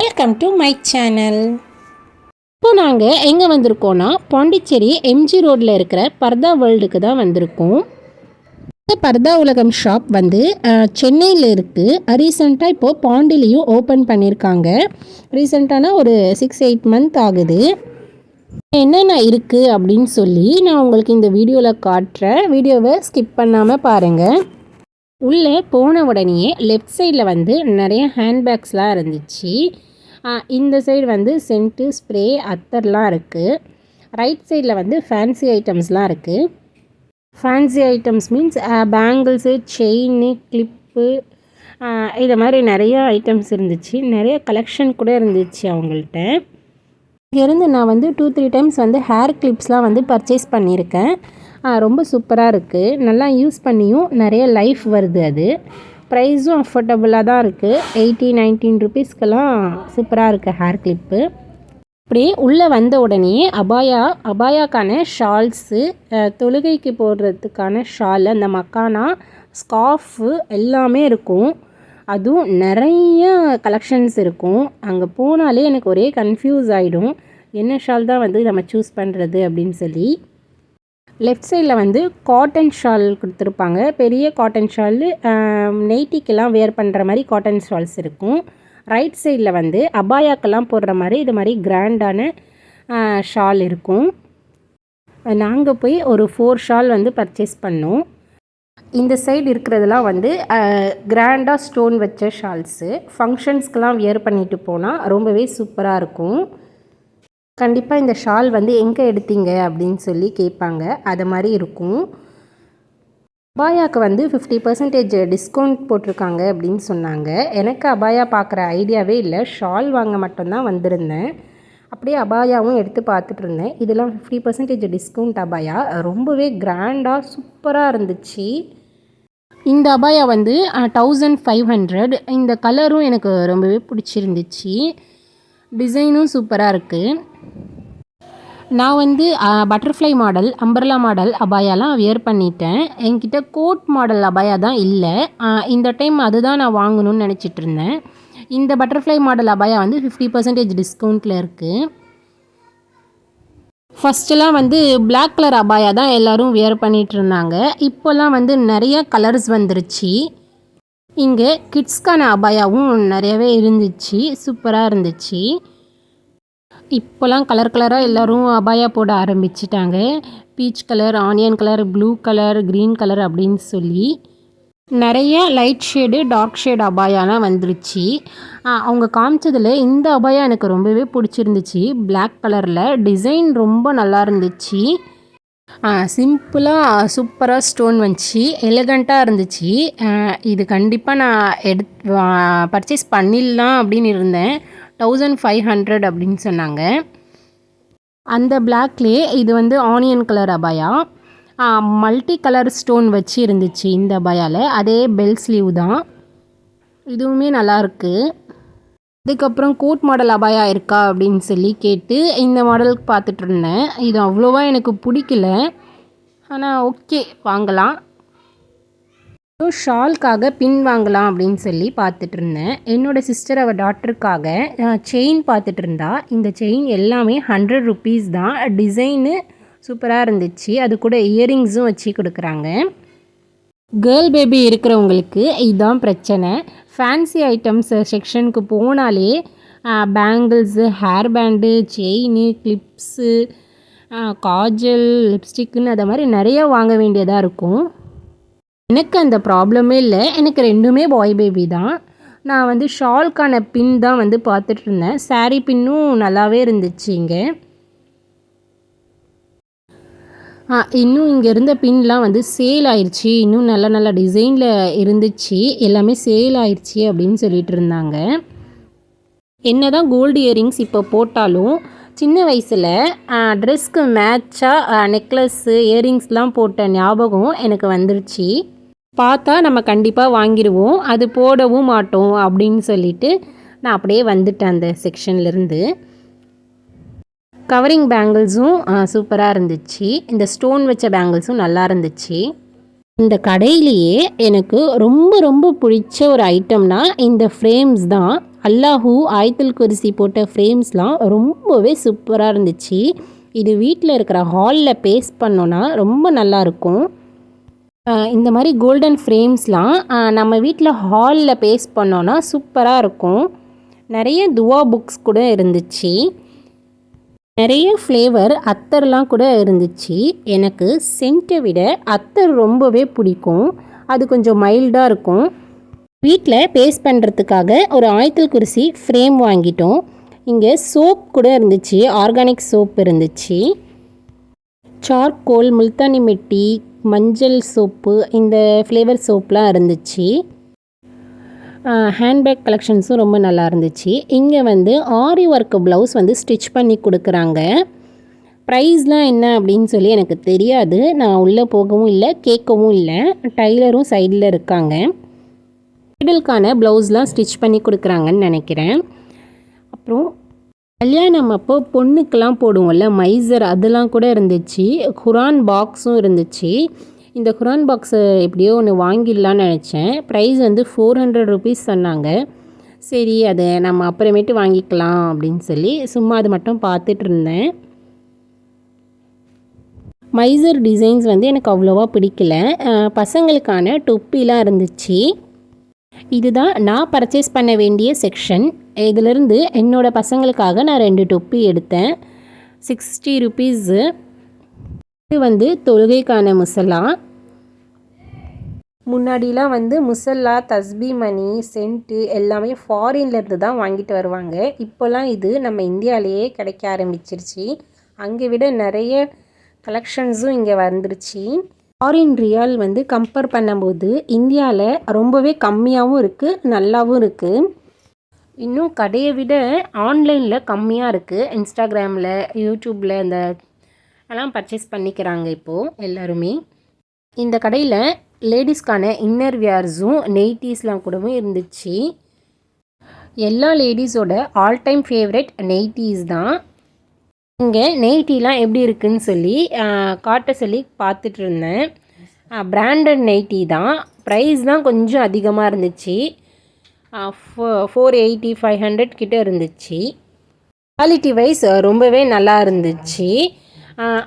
Welcome to my channel. இப்போ நாங்கள் எங்கே வந்திருக்கோன்னா பாண்டிச்சேரி எம்ஜி ரோட்டில் இருக்கிற பர்தா வேர்ல்டுக்கு தான் வந்திருக்கோம். இந்த பர்தா உலகம் ஷாப் வந்து சென்னையில் இருக்குது. ரீசெண்டாக இப்போது பாண்டிலையும் ஓப்பன் பண்ணியிருக்காங்க. ரீசெண்டான ஒரு 6-8 மந்த் ஆகுது. என்னென்ன இருக்குது அப்படின்னு சொல்லி நான் உங்களுக்கு இந்த வீடியோவில் காட்டுறேன். வீடியோவை ஸ்கிப் பண்ணாமல் பாருங்கள். உள்ளே போன உடனே லெஃப்ட் சைடில் வந்து நிறைய ஹேண்ட்பேக்ஸ்லாம் இருந்துச்சு. இந்த சைடு வந்து சென்ட்டு, ஸ்ப்ரே, அத்தர்லாம் இருக்குது. ரைட் சைடில் வந்து ஃபேன்சி ஐட்டம்ஸ்லாம் இருக்குது. Fancy items means bangles, chain, clip, இதை மாதிரி நிறைய ஐட்டம்ஸ் இருந்துச்சு. நிறைய கலெக்ஷன் கூட இருந்துச்சு அவங்கள்ட்ட. இங்கேருந்து நான் வந்து 2-3 டைம்ஸ் வந்து ஹேர் கிளிப்ஸ்லாம் வந்து பர்ச்சேஸ் பண்ணியிருக்கேன். ரொம்ப சூப்பராக இருக்குது. நல்லா யூஸ் பண்ணியும் நிறைய லைஃப் வருது. அது ப்ரைஸும் அஃபோர்டபுளாக தான் இருக்குது. 18-19 ருபீஸ்க்கெல்லாம் சூப்பராக இருக்குது ஹேர் கிளிப்பு. அப்படியே உள்ளே வந்த உடனே அபாயாக்கான ஷால்ஸு, தொழுகைக்கு போடுறதுக்கான ஷால், அந்த மக்கானா, ஸ்கார்ஃபு எல்லாமே இருக்கும். அதுவும் நிறைய கலெக்ஷன்ஸ் இருக்கும். அங்கே போனாலே எனக்கு ஒரே கன்ஃபியூஸ் ஆகிடும், என்ன ஷால் தான் வந்து நம்ம சூஸ் பண்ணுறது அப்படின்னு சொல்லி. லெஃப்ட் சைடில் வந்து காட்டன் ஷால் கொடுத்துருப்பாங்க. பெரிய காட்டன் ஷால், நைட்டிக்கெல்லாம் வேர் பண்ணுற மாதிரி காட்டன் ஷால்ஸ் இருக்கும். ரைட் சைடில் வந்து அபாயாக்கெல்லாம் போடுற மாதிரி இது மாதிரி கிராண்டான ஷால் இருக்கும். நாங்கள் போய் ஒரு 4 ஷால் வந்து பர்ச்சேஸ் பண்ணோம். இந்த சைடு இருக்கிறதெல்லாம் வந்து கிராண்டாக ஸ்டோன் வச்ச ஷால்ஸு. ஃபங்க்ஷன்ஸ்க்கெலாம் வியர் பண்ணிட்டு போனால் ரொம்பவே சூப்பராக இருக்கும். கண்டிப்பாக இந்த ஷால் வந்து எங்கே எடுத்தீங்க அப்படின்னு சொல்லி கேட்பாங்க. அது மாதிரி இருக்கும். அபாயாவுக்கு வந்து 50% டிஸ்கவுண்ட் போட்டிருக்காங்க அப்படின்னு சொன்னாங்க. எனக்கு அபாயா பார்க்குற ஐடியாவே இல்லை. ஷால் வாங்க மட்டும்தான் வந்திருந்தேன். அப்படியே அபாயாவும் எடுத்து பார்த்துட்டு இருந்தேன். இதெல்லாம் 50% டிஸ்கவுண்ட் அபாயா. ரொம்பவே கிராண்டாக சூப்பராக இருந்துச்சு. இந்த அபாயா வந்து 1500. இந்த கலரும் எனக்கு ரொம்பவே பிடிச்சிருந்துச்சு. டிசைனும் சூப்பராக இருக்குது. நான் வந்து பட்டர்ஃப்ளை மாடல், அம்பர்லா மாடல் அபாயாலாம் வியர் பண்ணிட்டேன். என்கிட்ட கோட் மாடல் அபாயா தான் இல்லை. இந்த டைம் அதுதான் நான் வாங்கணும்னு நினச்சிட்டு இருந்தேன். இந்த பட்டர்ஃப்ளை மாடல் அபாயா வந்து 50% டிஸ்கவுண்ட்டில் இருக்குது. ஃபஸ்ட்டெல்லாம் வந்து பிளாக் கலர் அபாயா தான் எல்லோரும் வியர் பண்ணிகிட்டு இருந்தாங்க. இப்போல்லாம் வந்து நிறைய கலர்ஸ் வந்துருச்சு. இங்கே கிட்ஸ்க்கான அபாயாவும் நிறையவே இருந்துச்சு. சூப்பராக இருந்துச்சு. இப்போலாம் கலர் கலராக எல்லோரும் அபாயா போட ஆரம்பிச்சிட்டாங்க. Peach colour, onion colour, blue colour, green colour அப்படின்னு சொல்லி நிறைய லைட் ஷேடு, டார்க் ஷேடு அபாயாலாம் வந்துருச்சு. அவங்க காமிச்சதில் இந்த அபாயா எனக்கு ரொம்பவே பிடிச்சிருந்துச்சு. பிளாக் கலரில் டிசைன் ரொம்ப நல்லா இருந்துச்சு. சிம்பிளாக சூப்பராக ஸ்டோன் வந்துச்சு. எலகண்ட்டாக இருந்துச்சு. இது கண்டிப்பாக நான் பர்ச்சேஸ் பண்ணிடலாம் அப்படின்னு இருந்தேன். 1500 அப்படின்னு சொன்னாங்க. அந்த பிளாக்லேயே இது வந்து ஆனியன் கலர் அபாயா. மல்டி கலர் ஸ்டோன் வச்சு இருந்துச்சு இந்த அபாயாவில். அதே பெல் ஸ்லீவ் தான். இதுவுமே நல்லாயிருக்கு. அதுக்கப்புறம் கோட் மாடல் அபாயா இருக்கா அப்படின்னு சொல்லி கேட்டு இந்த மாடலுக்கு பார்த்துட்டு இருந்தேன். இது அவ்வளோவா எனக்கு பிடிக்கல. ஆனால் ஓகே, வாங்கலாம். ஷால்காக பின் வாங்கலாம் அப்படின்னு சொல்லி பார்த்துட்டு இருந்தேன். என்னோடய சிஸ்டர் அவள் டாக்டருக்காக செயின் பார்த்துட்டு இருந்தா. இந்த செயின் எல்லாமே 100 ருபீஸ் தான். டிசைனு சூப்பராக இருந்துச்சு. அது கூட இயரிங்ஸும் வச்சு கொடுக்குறாங்க. கேர்ள் பேபி இருக்கிறவங்களுக்கு இதுதான் பிரச்சனை. ஃபேன்சி ஐட்டம்ஸ் செக்ஷனுக்கு போனாலே bangles, hair band, chain, clips, kajal, லிப்ஸ்டிக்குன்னு அதை மாதிரி நிறைய வாங்க வேண்டியதாக இருக்கும். எனக்கு அந்த ப்ராப்ளமே இல்லை. எனக்கு ரெண்டுமே பாய் பேபி தான். நான் வந்து ஷால்கான பின் தான் வந்து பார்த்துட்டு இருந்தேன். சாரீ பின்னும் நல்லாவே இருந்துச்சு. இன்னும் இங்கே இருந்த பின்லாம் வந்து சேல் ஆயிடுச்சு. இன்னும் நல்ல நல்ல டிசைனில் இருந்துச்சு. எல்லாமே சேல் ஆயிடுச்சு அப்படின்னு சொல்லிட்டு இருந்தாங்க. என்ன தான் கோல்டு இயரிங்ஸ் இப்போ போட்டாலும் சின்ன வயசில் ட்ரெஸ்க்கு மேட்சாக நெக்லஸ்ஸு, இயரிங்ஸ்லாம் போட்ட ஞாபகம் எனக்கு வந்துருச்சு. பார்த்தா நம்ம கண்டிப்பாக வாங்கிடுவோம், அது போடவும் மாட்டோம் அப்படின்னு சொல்லிட்டு நான் அப்படியே வந்துட்டேன் அந்த செக்ஷன்லேருந்து. கவரிங் பேங்கிள்ஸும் சூப்பராக இருந்துச்சு. இந்த ஸ்டோன் வச்ச பேங்கிள்ஸும் நல்லா இருந்துச்சு. இந்த கடையிலேயே எனக்கு ரொம்ப ரொம்ப பிடிச்ச ஒரு ஐட்டம்னா இந்த ஃப்ரேம்ஸ் தான். அல்லாஹூ ஆயத்துல் குர்சி போட்ட ஃப்ரேம்ஸ்லாம் ரொம்பவே சூப்பராக இருந்துச்சு. இது வீட்டில் இருக்கிற ஹாலில் பேஸ்ட் பண்ணோன்னா ரொம்ப நல்லாயிருக்கும். இந்த மாதிரி கோல்டன் ஃப்ரேம்ஸ்லாம் நம்ம வீட்டில் ஹாலில் பேஸ்ட் பண்ணோன்னா சூப்பராக இருக்கும். நிறைய துவா புக்ஸ் கூட இருந்துச்சு. நிறைய ஃப்ளேவர் அத்தர்லாம் கூட இருந்துச்சு. எனக்கு சென்ட்டை விட அத்தர் ரொம்பவே பிடிக்கும். அது கொஞ்சம் மைல்டாக இருக்கும். வீட்டில் பேஸ்ட் பண்ணுறதுக்காக ஒரு ஆயத்துல் குர்சி ஃப்ரேம் வாங்கிட்டோம். இங்கே சோப் கூட இருந்துச்சு, ஆர்கானிக் சோப் இருந்துச்சு. சார்கோல், முல்தானி மிட்டி, மஞ்சள் சோப்பு, இந்த ஃப்ளேவர் சோப்லாம் இருந்துச்சு. ஹேண்ட்பேக் கலெக்ஷன்ஸும் ரொம்ப நல்லா இருந்துச்சு. இங்கே வந்து ஆரி ஒர்க் ப்ளவுஸ் வந்து ஸ்டிச் பண்ணி கொடுக்குறாங்க. ப்ரைஸ்லாம் என்ன அப்படின்னு சொல்லி எனக்கு தெரியாது. நான் உள்ளே போகவும் இல்லை, கேட்கவும் இல்லை. டைலரும் சைடில் இருக்காங்க. ப்ரைடலுக்கான ப்ளவுஸ்லாம் ஸ்டிச் பண்ணி கொடுக்குறாங்கன்னு நினைக்கிறேன். அப்புறம் கல்யாணம் அப்போ பொண்ணுக்கெலாம் போடுவோம்ல மைசர், அதெல்லாம் கூட இருந்துச்சு. குரான் பாக்ஸும் இருந்துச்சு. இந்த குரான் பாக்ஸை எப்படியோ ஒன்று வாங்கிடலான்னு நினச்சேன். ப்ரைஸ் வந்து 400 ருபீஸ் சொன்னாங்க. சரி, அதை நம்ம அப்புறமேட்டு வாங்கிக்கலாம் அப்படின்னு சொல்லி சும்மா அது மட்டும் பார்த்துட்டு இருந்தேன். மைசர் டிசைன்ஸ் வந்து எனக்கு அவ்வளோவா பிடிக்கல. பசங்களுக்கான தொப்பிலாம் இருந்துச்சு. இதுதான் நான் பர்ச்சேஸ் பண்ண வேண்டிய செக்ஷன். இதிலிருந்து என்னோடய பசங்களுக்காக நான் 2 தொப்பி எடுத்தேன். 60 ருபீஸு. இது வந்து தொழுகைக்கான முசல்லா. முன்னாடிலாம் வந்து முசல்லா, தஸ்பி மணி, சென்ட்டு எல்லாமே ஃபாரின்லேருந்து தான் வாங்கிட்டு வருவாங்க. இப்போல்லாம் இது நம்ம இந்தியாவிலேயே கிடைக்க ஆரம்பிச்சிருச்சு. அங்கே விட நிறைய கலெக்ஷன்ஸும் இங்கே வந்துருச்சு. ஃபாரின் ரியால் வந்து கம்பேர் பண்ணும்போது இந்தியாவில் ரொம்பவே கம்மியாகவும் இருக்குது, நல்லாவும் இருக்குது. இன்னும் கடையை விட ஆன்லைனில் கம்மியாக இருக்குது. இன்ஸ்டாகிராமில், யூடியூப்பில் இந்த எல்லாம் பர்ச்சேஸ் பண்ணிக்கிறாங்க இப்போது எல்லாருமே. இந்த கடையில் லேடிஸ்க்கான இன்னர் வியர்ஸும் நெய்ட்டீஸ்லாம் கூடவும் இருந்துச்சு. எல்லா லேடிஸோட ஆல் டைம் ஃபேவரட் நெய்ட்டீஸ் தான். இங்கே நெய்ட்டிலாம் எப்படி இருக்குதுன்னு சொல்லி காட்ட சொல்லி பார்த்துட்டு இருந்தேன். பிராண்டட் நெய்ட்டி தான். ப்ரைஸ் தான் கொஞ்சம் அதிகமாக இருந்துச்சு. 480, 500 கிட்ட இருந்துச்சு. குவாலிட்டி வைஸ் ரொம்பவே நல்லா இருந்துச்சு.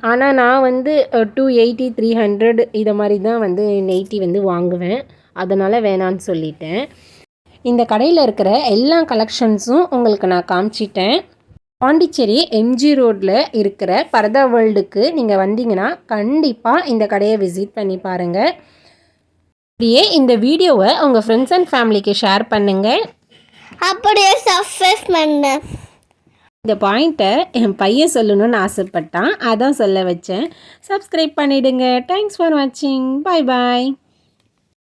ஆனால் நான் வந்து 280, 300 இதை மாதிரி தான் வந்து நெய்ட்டி வந்து வாங்குவேன். அதனால் வேணான்னு சொல்லிட்டேன். இந்த கடையில் இருக்கிற எல்லா கலெக்ஷன்ஸும் உங்களுக்கு நான் காமிச்சிட்டேன். பாண்டிச்சேரி எம்ஜி ரோட்டில் இருக்கிற பர்தா வேர்ல்டுக்கு நீங்கள் வந்தீங்கன்னா கண்டிப்பாக இந்த கடையை விசிட் பண்ணி பாருங்கள். அப்படியே இந்த வீடியோவை உங்கள் ஃப்ரெண்ட்ஸ் அண்ட் ஃபேமிலிக்கு ஷேர் பண்ணுங்கள். அப்படியே சப்ஸ்கிரைப் பண்ணு. இந்த பாயிண்ட்டை என் பையன் சொல்லணும்னு ஆசைப்பட்டான், அதான் சொல்ல வச்சேன். சப்ஸ்கிரைப் பண்ணிவிடுங்க. தேங்க்ஸ் ஃபார் வாட்சிங். பாய் பாய்.